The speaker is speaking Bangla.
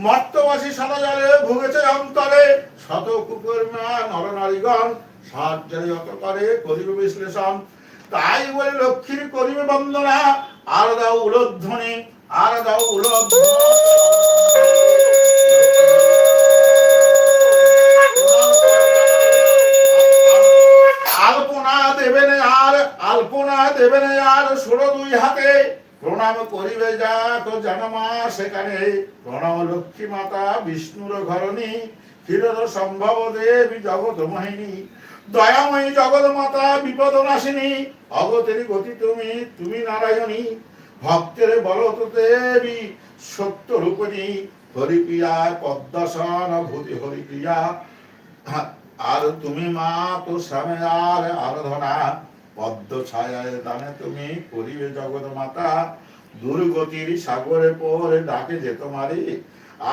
মর্তবাসী সদাজলে ভুগেছে অন্তরে, শত কুকর্মা নরনারীগণ সাহায্যের যত করে করিবে বিশ্লেষণ। তাই বলে লক্ষ্মীর করিবে বন্দনা, আর দাও উলোধ্বনি, আর দাও উলোধ্বনি। আলপনা দেবেন আর, আলপনা দেবেন আর ষোলো দুই হাতে, প্রণাম করিবে যা তো জানমা সেখানে। প্রণাম লক্ষ্মী মাতা বিষ্ণুর ঘরণী, ক্ষীরদ সম্ভব দেবী জগৎ মোহিনী। দয়াময়ী জগৎ মাতা বিপদ নাশিনী, অগতের গতি তুমি, তুমি নারায়ণী। ভক্তের বলত দেবী সত্য রূপিণী, হরিপ্রিয়া পদ্মাসন ভূতি হরিপ্রিয়া। আর তুমি মা তো স্বামী আর আরাধনা, পদ্ম ছায়ায় দানে তুমি করিবে জগৎ মাতা। দুর্গতির সাগরে পরে ডাকে যে তোমারে,